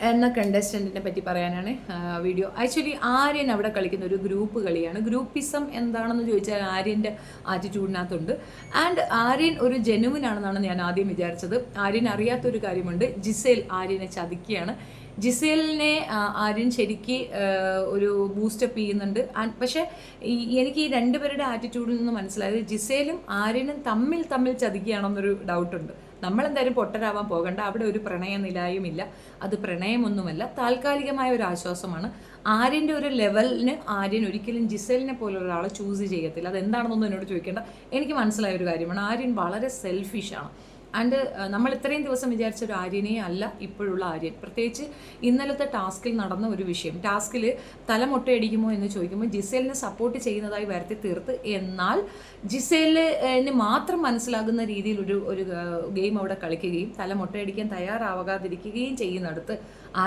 എന്ന കണ്ടസ്റ്റൻറ്റിനെ പറ്റി പറയാനാണ് വീഡിയോ. ആക്ച്വലി ആര്യൻ അവിടെ കളിക്കുന്ന ഒരു ഗ്രൂപ്പ് കളിയാണ്. ഗ്രൂപ്പിസം എന്താണെന്ന് ചോദിച്ചാൽ ആര്യൻ്റെ ആറ്റിറ്റ്യൂഡിനകത്തുണ്ട്. ആൻഡ് ആര്യൻ ഒരു ജെനുവിൻ ആണെന്നാണ് ഞാൻ ആദ്യം വിചാരിച്ചത്. ആര്യൻ അറിയാത്തൊരു കാര്യമുണ്ട്, ജിസേൽ ആര്യനെ ചതിക്കുകയാണ്. ജിസേലിനെ ആര്യൻ ശരിക്ക് ഒരു ബൂസ്റ്റപ്പ് ചെയ്യുന്നുണ്ട്. പക്ഷേ എനിക്ക് ഈ രണ്ടുപേരുടെ ആറ്റിറ്റ്യൂഡിൽ നിന്ന് മനസ്സിലായത് ജിസേലും ആര്യനും തമ്മിൽ ചതിക്കുകയാണെന്നൊരു ഡൗട്ടുണ്ട്. നമ്മളെന്തായാലും പൊട്ടരാവാൻ പോകണ്ട. അവിടെ ഒരു പ്രണയനിലായുമില്ല, അത് പ്രണയമൊന്നുമല്ല, താൽക്കാലികമായ ഒരു ആശ്വാസമാണ്. ആര്യൻ്റെ ഒരു ലെവലിന് ആര്യൻ ഒരിക്കലും ജിസേലിനെ പോലെ ഒരാളെ ചൂസ് ചെയ്യത്തില്ല. അതെന്താണെന്നൊന്നും എന്നോട് ചോദിക്കേണ്ട. എനിക്ക് മനസ്സിലായ ഒരു കാര്യമാണ്, ആര്യൻ വളരെ സെൽഫിഷാണ്. ആൻഡ് നമ്മൾ ഇത്രയും ദിവസം വിചാരിച്ച ഒരു ആര്യനെ അല്ല ഇപ്പോഴുള്ള ആര്യൻ. പ്രത്യേകിച്ച് ഇന്നലത്തെ ടാസ്കിൽ നടന്ന ഒരു വിഷയം, ടാസ്കിൽ തലമൊട്ടയടിക്കുമോ എന്ന് ചോദിക്കുമ്പോൾ ജിസേലിനെ സപ്പോർട്ട് ചെയ്യുന്നതായി വരുത്തി തീർത്ത്, എന്നാൽ ജിസേലിന് മാത്രം മനസ്സിലാകുന്ന രീതിയിൽ ഒരു ഗെയിം അവിടെ കളിക്കുകയും തലമൊട്ടയടിക്കാൻ തയ്യാറാവാതിരിക്കുകയും ചെയ്യുന്നിടത്ത്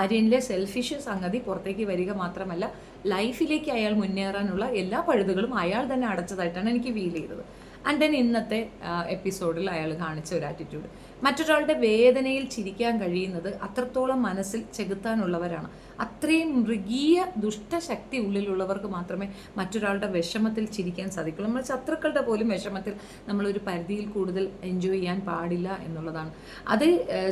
ആര്യനിലെ സെൽഫിഷ് സംഗതി പുറത്തേക്ക് വരിക മാത്രമല്ല, ലൈഫിലേക്ക് അയാൾ മുന്നേറാനുള്ള എല്ലാ പഴുതുകളും അയാൾ തന്നെ അടച്ചതായിട്ടാണ് എനിക്ക് ഫീൽ ചെയ്തത്. ആൻഡ് ദെൻ ഇന്നത്തെ എപ്പിസോഡിൽ അയാൾ കാണിച്ച ഒരു ആറ്റിറ്റ്യൂഡ്, മറ്റൊരാളുടെ വേദനയിൽ ചിരിക്കാൻ കഴിയുന്നത് അത്രത്തോളം മനസ്സിൽ ചെകുത്താനുള്ളവരാണ്. അത്രയും മൃഗീയ ദുഷ്ടശക്തി ഉള്ളിലുള്ളവർക്ക് മാത്രമേ മറ്റൊരാളുടെ വിഷമത്തിൽ ചിരിക്കാൻ സാധിക്കുള്ളൂ. നമ്മൾ ശത്രുക്കളുടെ പോലും വിഷമത്തിൽ നമ്മളൊരു പരിധിയിൽ കൂടുതൽ എൻജോയ് ചെയ്യാൻ പാടില്ല എന്നുള്ളതാണ്. അത്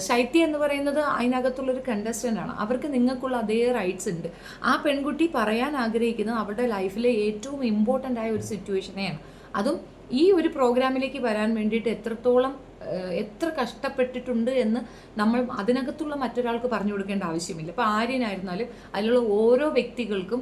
ശൈത്യ എന്ന് പറയുന്നത് അതിനകത്തുള്ളൊരു കണ്ടസ്റ്റൻ്റ് ആണ്. അവർക്ക് നിങ്ങൾക്കുള്ള അതേ റൈറ്റ്സ് ഉണ്ട്. ആ പെൺകുട്ടി പറയാൻ ആഗ്രഹിക്കുന്നത് അവരുടെ ലൈഫിലെ ഏറ്റവും ഇമ്പോർട്ടൻ്റ് ആയ ഒരു സിറ്റുവേഷനെയാണ്. അതും ഈ ഒരു പ്രോഗ്രാമിലേക്ക് വരാൻ വേണ്ടിയിട്ട് എത്ര കഷ്ടപ്പെട്ടിട്ടുണ്ട് എന്ന് നമ്മൾ അതിനകത്തുള്ള മറ്റൊരാൾക്ക് പറഞ്ഞു കൊടുക്കേണ്ട ആവശ്യമില്ല. ഇപ്പോൾ ആര്യനായിരുന്നാലും അതിലുള്ള ഓരോ വ്യക്തികൾക്കും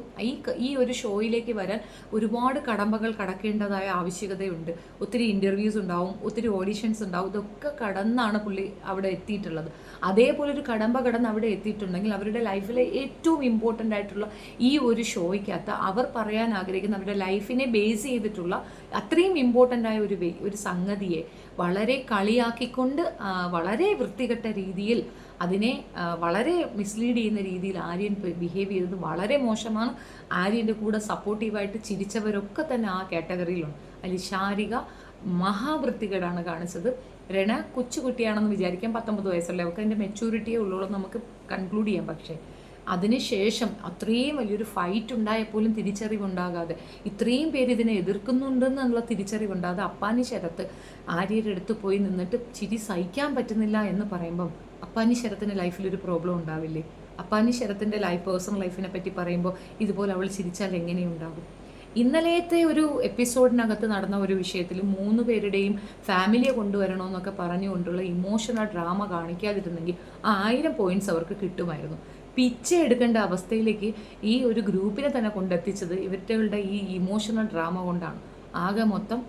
ഈ ഒരു ഷോയിലേക്ക് വരാൻ ഒരുപാട് കടമ്പകൾ കടക്കേണ്ടതായ ആവശ്യകതയുണ്ട്. ഒത്തിരി ഇൻ്റർവ്യൂസ് ഉണ്ടാവും, ഒത്തിരി ഓഡിഷൻസ് ഉണ്ടാവും. ഇതൊക്കെ കടന്നാണ് പുള്ളി അവിടെ എത്തിയിട്ടുള്ളത്. അതേപോലെ ഒരു കടമ്പ കടന്ന് അവിടെ എത്തിയിട്ടുണ്ടെങ്കിൽ അവരുടെ ലൈഫിലെ ഏറ്റവും ഇമ്പോർട്ടൻ്റ് ആയിട്ടുള്ള ഈ ഒരു ഷോയ്ക്കകത്ത് അവർ പറയാൻ ആഗ്രഹിക്കുന്ന അവരുടെ ലൈഫിനെ ബേസ് ചെയ്തിട്ടുള്ള അത്രയും ഇമ്പോർട്ടൻ്റ് ആയ ഒരു സംഗതിയെ വളരെ കളിയാക്കിക്കൊണ്ട് വളരെ വൃത്തികെട്ട രീതിയിൽ അതിനെ വളരെ മിസ്ലീഡ് ചെയ്യുന്ന രീതിയിൽ ആര്യൻ ബിഹേവ് ചെയ്തത് വളരെ മോശമാണ്. ആര്യൻ്റെ കൂടെ സപ്പോർട്ടീവായിട്ട് ചിരിച്ചവരൊക്കെ തന്നെ ആ കാറ്റഗറിയിലുണ്ട്. അതിൽ ശാരിക മഹാവൃത്തികേടാണ് കാണിച്ചത്. രണ കൊച്ചുകുട്ടിയാണെന്ന് വിചാരിക്കാം, 19 വയസ്സല്ലേ അവർക്ക്, അതിൻ്റെ മെച്യൂരിറ്റിയേ ഉള്ളൂ നമുക്ക് കൺക്ലൂഡ് ചെയ്യാം. പക്ഷേ അതിനുശേഷം അത്രയും വലിയൊരു ഫൈറ്റ് ഉണ്ടായപ്പോലും തിരിച്ചറിവുണ്ടാകാതെ, ഇത്രയും പേര് ഇതിനെ എതിർക്കുന്നുണ്ടെന്നുള്ള തിരിച്ചറിവുണ്ടാകാതെ അപ്പാനി ശരത്ത് ആര്യയുടെ അടുത്ത് പോയി നിന്നിട്ട് ചിരി സഹിക്കാൻ പറ്റുന്നില്ല എന്ന് പറയുമ്പം അപ്പാനി ശരത്തിൻ്റെ ലൈഫിലൊരു പ്രോബ്ലം ഉണ്ടാവില്ലേ? അപ്പാനി ശരത്തിൻ്റെ പേഴ്സണൽ ലൈഫിനെ പറ്റി പറയുമ്പോൾ ഇതുപോലെ അവൾ ചിരിച്ചാൽ എങ്ങനെയുണ്ടാകും? ഇന്നലത്തെ ഒരു എപ്പിസോഡിനകത്ത് നടന്ന ഒരു വിഷയത്തിൽ 3 പേരുടെയും ഫാമിലിയെ കൊണ്ടുവരണമെന്നൊക്കെ പറഞ്ഞുകൊണ്ടുള്ള ഇമോഷണൽ ഡ്രാമ കാണിക്കാതിരുന്നെങ്കിൽ 1000 പോയിന്റ്സ് അവർക്ക് കിട്ടുമായിരുന്നു. പിച്ച എടുക്കേണ്ട അവസ്ഥയിലേക്ക് ഈ ഒരു ഗ്രൂപ്പിനെ തന്നെ കൊണ്ടെത്തിച്ചത് ഇവരുടെ ഈ ഇമോഷണൽ ഡ്രാമ കൊണ്ടാണ്. ആകെ മൊത്തം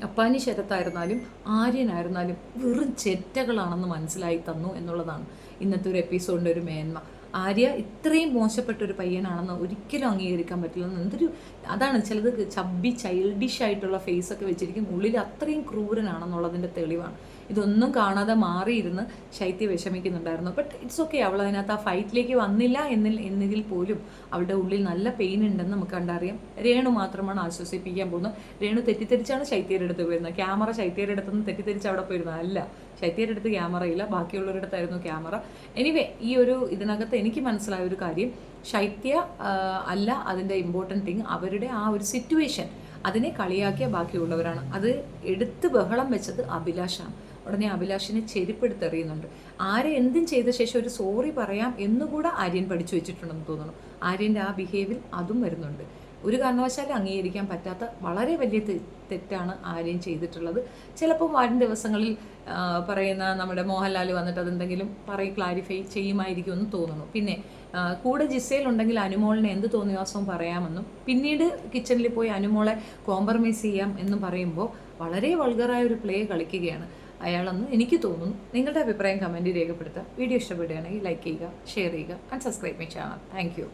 അപ്പാനി ശരത്തായിരുന്നാലും ആര്യനായിരുന്നാലും വെറും ചെറ്റകളാണെന്ന് മനസ്സിലായി തന്നു എന്നുള്ളതാണ് ഇന്നത്തെ ഒരു എപ്പിസോഡിൻ്റെ ഒരു മേന്മ. ആര്യ ഇത്രയും മോശപ്പെട്ടൊരു പയ്യനാണെന്ന് ഒരിക്കലും അംഗീകരിക്കാൻ പറ്റില്ല. അതാണ് ചിലത് ചബ്ബി ചൈൽഡിഷ് ആയിട്ടുള്ള ഫേസൊക്കെ വെച്ചിരിക്കും, ഉള്ളിൽ അത്രയും ക്രൂരനാണെന്നുള്ളതിൻ്റെ തെളിവാണ്. ഇതൊന്നും കാണാതെ മാറിയിരുന്ന് ശൈത്യ വിഷമിക്കുന്നുണ്ടായിരുന്നു. ബട്ട് ഇറ്റ്സ് ഓക്കെ, അവൾ അതിനകത്ത് ആ ഫൈറ്റിലേക്ക് വന്നില്ല എന്നതിൽ പോലും അവളുടെ ഉള്ളിൽ നല്ല പെയിൻ ഉണ്ടെന്ന് നമുക്ക് കണ്ടറിയാം. രേണു മാത്രമാണ് ആശ്വസിപ്പിക്കാൻ പോകുന്നത്. രേണു തെറ്റിദ്ധരിച്ചാണ് ശൈത്യയുടെ അടുത്ത് പോയിരുന്നത്. ക്യാമറ ശൈത്യയുടെ അടുത്തുനിന്ന് തെറ്റിദ്ധരിച്ച് അവിടെ പോയിരുന്നത് അല്ല. ശൈത്യയുടെ അടുത്ത് ക്യാമറയില്ല, ബാക്കിയുള്ളവരുടെ അടുത്തായിരുന്നു ക്യാമറ. എനിവേ ഈ ഒരു ഇതിനകത്ത് എനിക്ക് മനസ്സിലായ ഒരു കാര്യം, ശൈത്യ അല്ല അതിൻ്റെ ഇമ്പോർട്ടൻറ്റ് തിങ്, അവരുടെ ആ ഒരു സിറ്റുവേഷൻ അതിനെ കളിയാക്കിയ ബാക്കിയുള്ളവരാണ്. അത് എടുത്ത് ബഹളം വെച്ചത് അഭിലാഷാണ്. ഉടനെ അഭിലാഷിനെ ചെരുപ്പെടുത്തെറിയുന്നുണ്ട്. എന്തും ചെയ്ത ശേഷം ഒരു സോറി പറയാം എന്നുകൂടെ ആര്യൻ പഠിച്ചു വെച്ചിട്ടുണ്ടെന്ന് തോന്നുന്നു. ആര്യൻ്റെ ആ ബിഹേവിയർ അതും വരുന്നുണ്ട്. ഒരു കാരണവശാലും അംഗീകരിക്കാൻ പറ്റാത്ത വളരെ വലിയ തെറ്റാണ് ആര്യൻ ചെയ്തിട്ടുള്ളത്. ചിലപ്പോൾ വരും ദിവസങ്ങളിൽ പറയുന്ന നമ്മുടെ മോഹൻലാൽ വന്നിട്ട് അതെന്തെങ്കിലും ക്ലാരിഫൈ ചെയ്യുമായിരിക്കുമെന്ന് തോന്നുന്നു. പിന്നെ കൂടെ ജിസേൽ ഉണ്ടെങ്കിൽ അനുമോളിനെ എന്ത് തോന്നിവാസവും പറയാമെന്നും പിന്നീട് കിച്ചണിൽ പോയി അനുമോളെ കോംപ്രമൈസ് ചെയ്യാം എന്നും പറയുമ്പോൾ വളരെ വൾഗറായ ഒരു പ്ലേ കളിക്കുകയാണ് അയാളെന്ന് എനിക്ക് തോന്നുന്നു. നിങ്ങളുടെ അഭിപ്രായം കമൻറ്റിൽ രേഖപ്പെടുത്തുക. വീഡിയോ ഇഷ്ടപ്പെടുകയാണെങ്കിൽ ലൈക്ക് ചെയ്യുക, ഷെയർ ചെയ്യുക and subscribe my channel. Thank you.